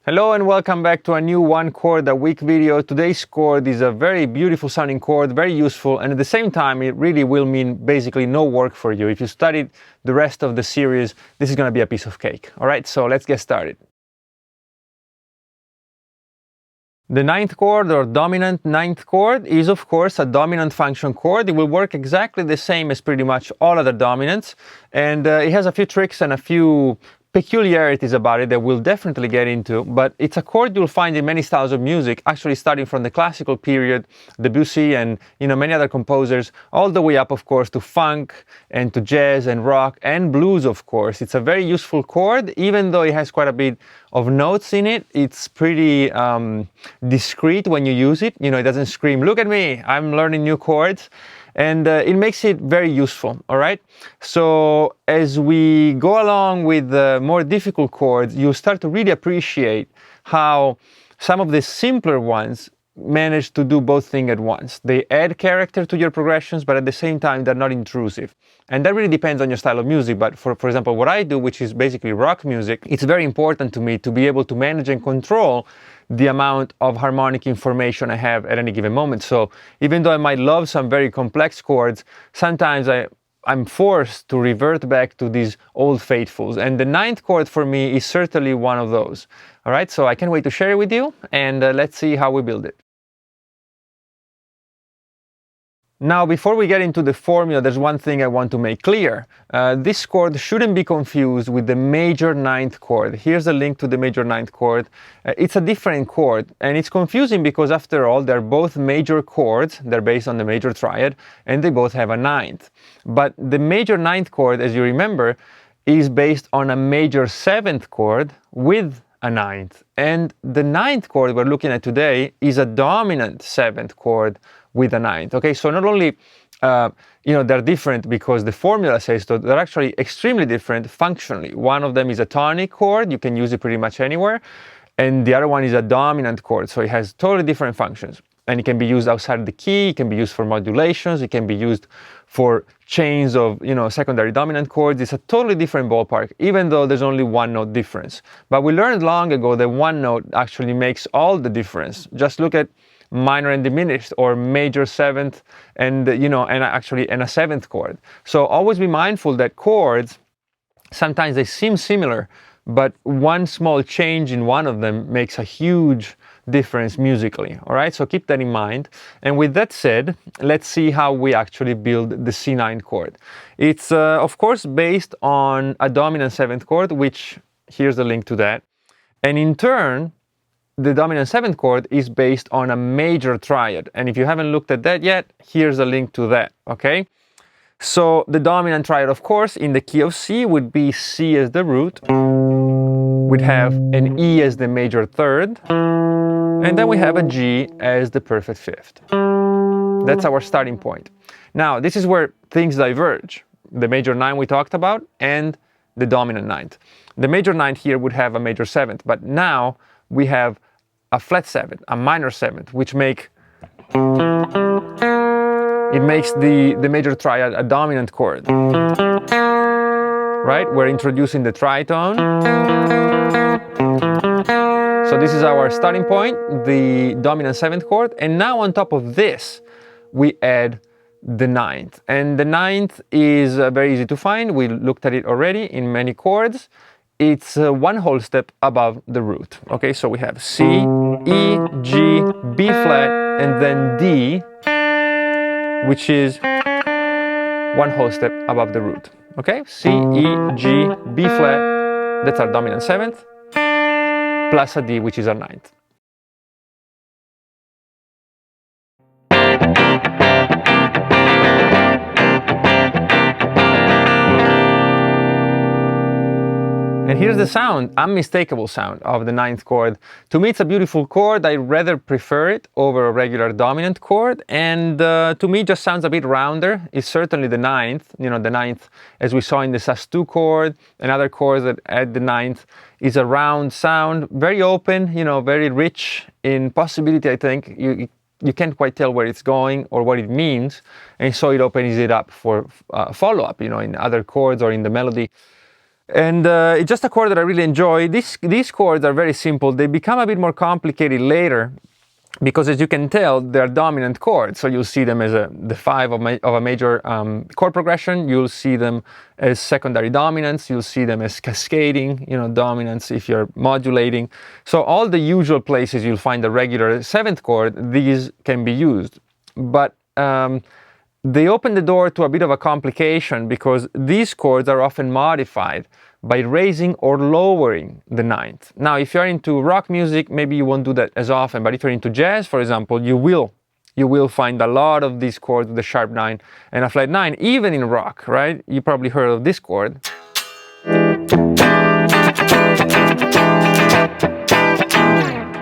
Hello and welcome back to a new one chord a week video. Today's chord is a very beautiful sounding chord, very useful, and at the same time it really will mean basically no work for you. If you studied the rest of the series, this is going to be a piece of cake. Alright, so let's get started. The ninth chord or dominant ninth chord is of course a dominant function chord. It will work exactly the same as pretty much all other dominants, and it has a few tricks and a few peculiarities about it that we'll definitely get into, but it's a chord you'll find in many styles of music, actually starting from the classical period, Debussy and many other composers, all the way up of course to funk and to jazz and rock and blues of course. It's a very useful chord, even though it has quite a bit of notes in it. It's pretty discreet when you use it. It doesn't scream, "Look at me, I'm learning new chords." And it makes it very useful, all right? So as we go along with the more difficult chords, you start to really appreciate how some of the simpler ones manage to do both things at once. They add character to your progressions, but at the same time, they're not intrusive. And that really depends on your style of music. But for example, what I do, which is basically rock music, it's very important to me to be able to manage and control the amount of harmonic information I have at any given moment. So even though I might love some very complex chords, sometimes I'm forced to revert back to these old faithfuls. And the ninth chord for me is certainly one of those. All right, so I can't wait to share it with you, and let's see how we build it. Now, before we get into the formula, there's one thing I want to make clear. This chord shouldn't be confused with the major ninth chord. Here's a link to the major ninth chord. It's a different chord, and it's confusing because after all, they're both major chords. They're based on the major triad, and they both have a ninth. But the major ninth chord, as you remember, is based on a major seventh chord with a ninth. And the ninth chord we're looking at today is a dominant seventh chord with a ninth. Okay, so not only they're different because the formula says so, they're actually extremely different functionally. One of them is a tonic chord, you can use it pretty much anywhere, and the other one is a dominant chord, so it has totally different functions. And it can be used outside the key, it can be used for modulations, it can be used for chains of secondary dominant chords. It's a totally different ballpark, even though there's only one note difference. But we learned long ago that one note actually makes all the difference. Just look at minor and diminished, or major seventh and a seventh chord. So always be mindful that chords, sometimes they seem similar, but one small change in one of them makes a huge difference musically. All right, so keep that in mind. And with that said, let's see how we actually build the C9 chord. It's of course based on a dominant seventh chord, which here's the link to that. And in turn, the dominant seventh chord is based on a major triad. And if you haven't looked at that yet, here's a link to that, okay? So the dominant triad, of course, in the key of C would be C as the root. We'd have an E as the major third. And then we have a G as the perfect fifth. That's our starting point. Now, this is where things diverge. The major nine we talked about and the dominant ninth. The major ninth here would have a major seventh, but now we have a flat seventh, a minor seventh, which makes the major triad a dominant chord. Right? We're introducing the tritone. So this is our starting point, the dominant seventh chord, and now on top of this, we add the ninth. And the ninth is very easy to find. We looked at it already in many chords. It's one whole step above the root. Okay, so we have C, E, G, B flat, and then D, which is one whole step above the root. Okay, C, E, G, B flat, that's our dominant seventh, plus a D, which is our ninth. And here's the sound, unmistakable sound of the ninth chord. To me, it's a beautiful chord. I rather prefer it over a regular dominant chord. And to me, it just sounds a bit rounder. It's certainly the ninth. The ninth, as we saw in the sus2 chord, and other chords that add the ninth, is a round sound, very open, very rich in possibility, I think. You can't quite tell where it's going or what it means. And so it opens it up for follow-up, in other chords or in the melody. And it's just a chord that I really enjoy. These chords are very simple. They become a bit more complicated later because, as you can tell, they're dominant chords. So you'll see them as the 5 of a major chord progression. You'll see them as secondary dominants. You'll see them as cascading, dominants if you're modulating. So all the usual places you'll find the regular 7th chord, these can be used. But they open the door to a bit of a complication because these chords are often modified by raising or lowering the 9th. Now, if you're into rock music, maybe you won't do that as often, but if you're into jazz, for example, you will find a lot of these chords with a sharp 9 and a flat 9, even in rock, right? You probably heard of this chord.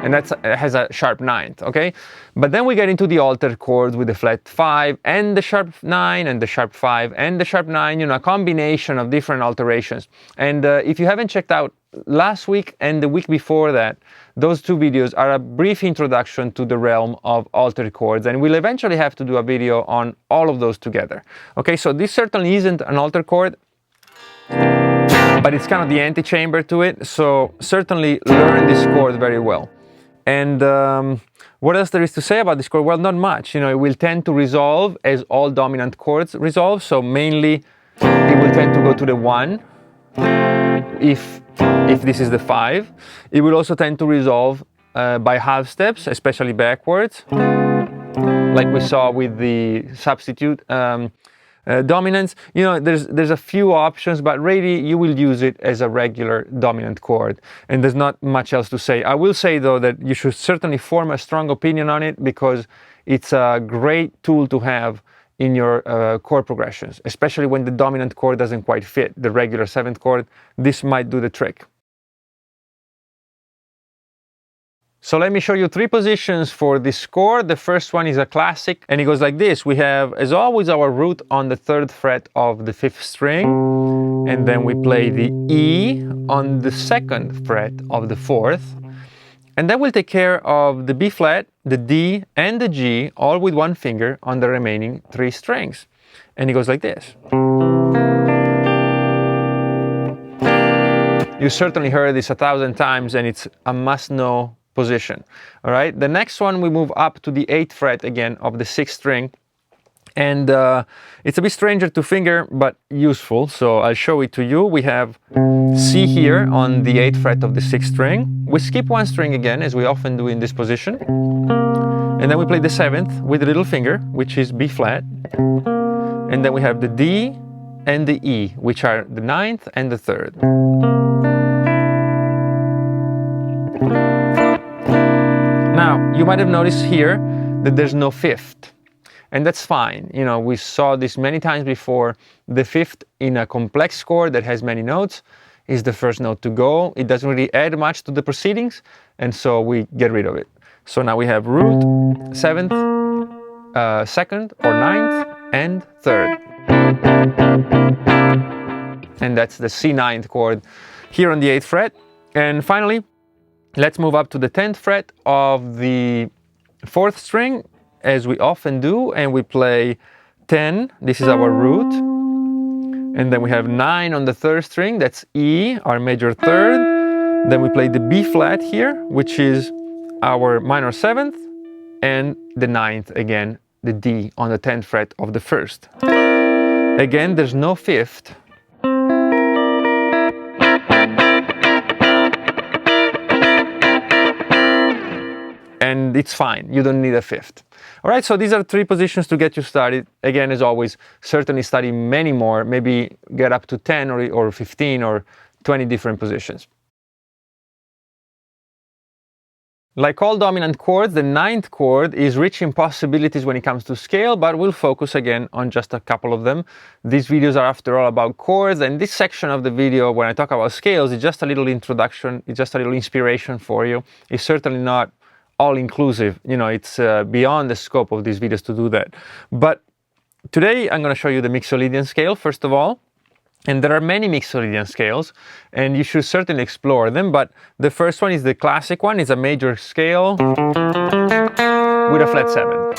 And that has a sharp 9th, okay? But then we get into the altered chords with the flat 5 and the sharp 9 and the sharp 5 and the sharp 9, a combination of different alterations. And if you haven't checked out last week and the week before that, those 2 videos are a brief introduction to the realm of altered chords, and we'll eventually have to do a video on all of those together. Okay, so this certainly isn't an altered chord, but it's kind of the antechamber to it, so certainly learn this chord very well. And what else there is to say about this chord? Well, not much. It will tend to resolve as all dominant chords resolve. So mainly, it will tend to go to the 1 if this is the 5. It will also tend to resolve by half steps, especially backwards, like we saw with the substitute dominance. There's a few options, but really you will use it as a regular dominant chord, and there's not much else to say. I will say though that you should certainly form a strong opinion on it because it's a great tool to have in your chord progressions, especially when the dominant chord doesn't quite fit the regular 7th chord. This might do the trick. So let me show you 3 positions for this chord. The first one is a classic, and it goes like this. We have, as always, our root on the 3rd fret of the 5th string, and then we play the E on the 2nd fret of the 4th, and then we'll take care of the B flat, the D, and the G, all with 1 finger on the remaining 3 strings. And it goes like this. You certainly heard this 1,000 times, and it's a must-know position. All right, the next one we move up to the 8th fret again of the 6th string, and it's a bit stranger to finger but useful, so I'll show it to you. We have C here on the 8th fret of the 6th string. We skip 1 string again, as we often do in this position, and then we play the 7th with the little finger, which is B flat, and then we have the D and the E, which are the 9th and the 3rd. Now, you might have noticed here that there's no 5th, and that's fine. We saw this many times before. The 5th in a complex chord that has many notes is the first note to go. It doesn't really add much to the proceedings, and so we get rid of it. So now we have root, 7th, 2nd or 9th, and 3rd. And that's the C9th chord here on the 8th fret. And finally, let's move up to the 10th fret of the 4th string, as we often do, and we play 10. This is our root. And then we have 9 on the 3rd string, that's E, our major 3rd. Then we play the B flat here, which is our minor 7th, and the 9th again, the D on the 10th fret of the 1st. Again, there's no 5th. And it's fine, you don't need a 5th. All right, so these are 3 positions to get you started. Again, as always, certainly study many more, maybe get up to 10 or 15 or 20 different positions. Like all dominant chords, the 9th chord is rich in possibilities when it comes to scale, but we'll focus again on just a couple of them. These videos are after all about chords, and this section of the video, when I talk about scales, is just a little introduction, it's just a little inspiration for you. It's certainly not all-inclusive, it's beyond the scope of these videos to do that. But today I'm going to show you the Mixolydian scale, first of all. And there are many Mixolydian scales, and you should certainly explore them, but the first one is the classic one. It's a major scale with a flat 7.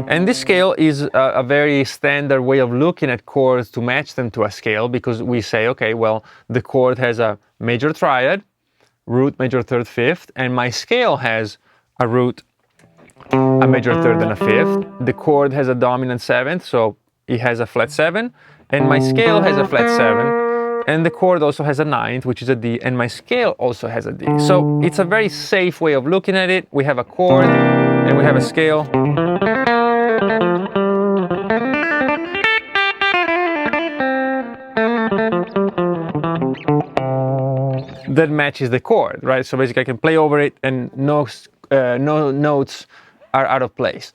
And this scale is a very standard way of looking at chords to match them to a scale, because we say, okay, well, the chord has a major triad, root, major third, fifth, and my scale has a root, a major third, and a fifth. The chord has a dominant seventh, so it has a flat 7, and my scale has a flat 7. And the chord also has a ninth, which is a D, and my scale also has a D. So it's a very safe way of looking at it. We have a chord and we have a scale. That matches the chord, right? So basically I can play over it and no notes are out of place.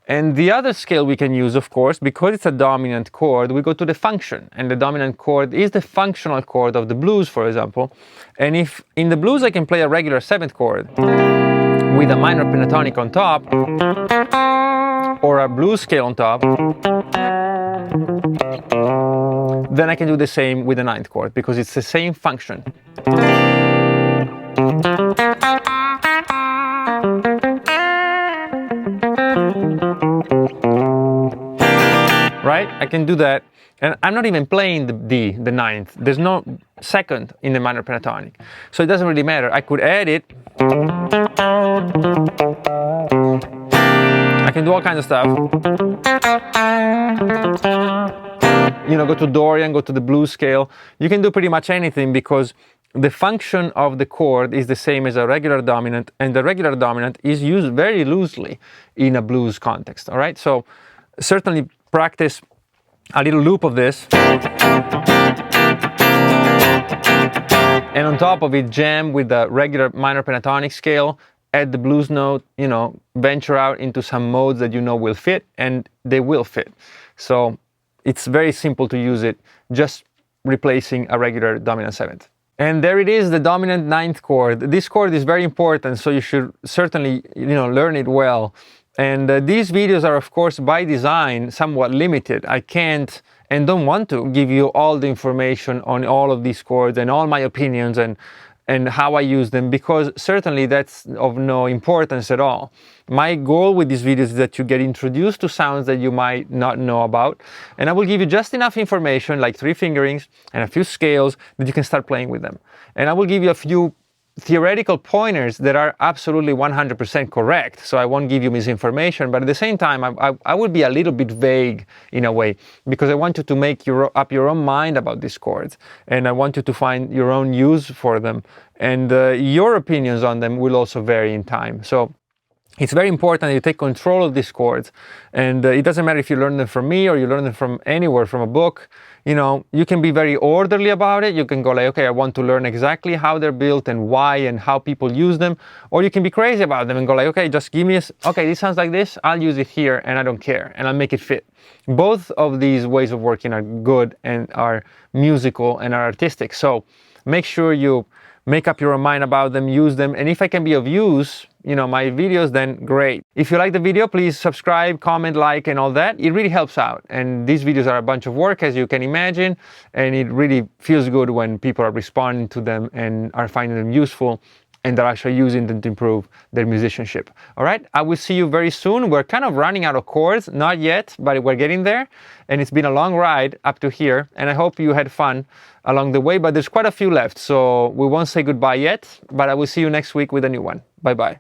And the other scale we can use, of course, because it's a dominant chord, we go to the function. And the dominant chord is the functional chord of the blues, for example. And if in the blues I can play a regular 7th chord with a minor pentatonic on top, or a blues scale on top, then I can do the same with the 9th chord, because it's the same function. Right? I can do that, and I'm not even playing the D, the 9th. There's no second in the minor pentatonic, so it doesn't really matter. I could add it. I can do all kinds of stuff. You know, go to Dorian, go to the blues scale. You can do pretty much anything, because the function of the chord is the same as a regular dominant, and the regular dominant is used very loosely in a blues context. All right, so certainly practice a little loop of this, and on top of it jam with the regular minor pentatonic scale, add the blues note, you know, venture out into some modes that you know will fit, and they will fit. So it's very simple to use it, just replacing a regular dominant 7th. And there it is, the dominant 9th chord. This chord is very important, so you should certainly, you know, learn it well. And these videos are, of course, by design, somewhat limited. I can't and don't want to give you all the information on all of these chords and all my opinions and how I use them, because certainly that's of no importance at all. My goal with these videos is that you get introduced to sounds that you might not know about, and I will give you just enough information, like 3 fingerings and a few scales, that you can start playing with them. And I will give you a few theoretical pointers that are absolutely 100% correct, so I won't give you misinformation, but at the same time I would be a little bit vague in a way, because I want you to make up your own mind about these chords, and I want you to find your own use for them, and your opinions on them will also vary in time. So it's very important that you take control of these chords, and it doesn't matter if you learn them from me or you learn them from anywhere, from a book. You know, you can be very orderly about it. You can go like, okay, I want to learn exactly how they're built and why and how people use them. Or you can be crazy about them and go like, okay, just give me okay, this sounds like this, I'll use it here and I don't care, and I'll make it fit. Both of these ways of working are good and are musical and are artistic. So make sure you make up your own mind about them, use them, and if I can be of use, you know, my videos, then great. If you like the video, please subscribe, comment, like, and all that. It really helps out. And these videos are a bunch of work, as you can imagine, and it really feels good when people are responding to them and are finding them useful, and they're actually using them to improve their musicianship. All right, I will see you very soon. We're kind of running out of chords, not yet, but we're getting there. And it's been a long ride up to here, and I hope you had fun along the way, but there's quite a few left, so we won't say goodbye yet, but I will see you next week with a new one. Bye-bye.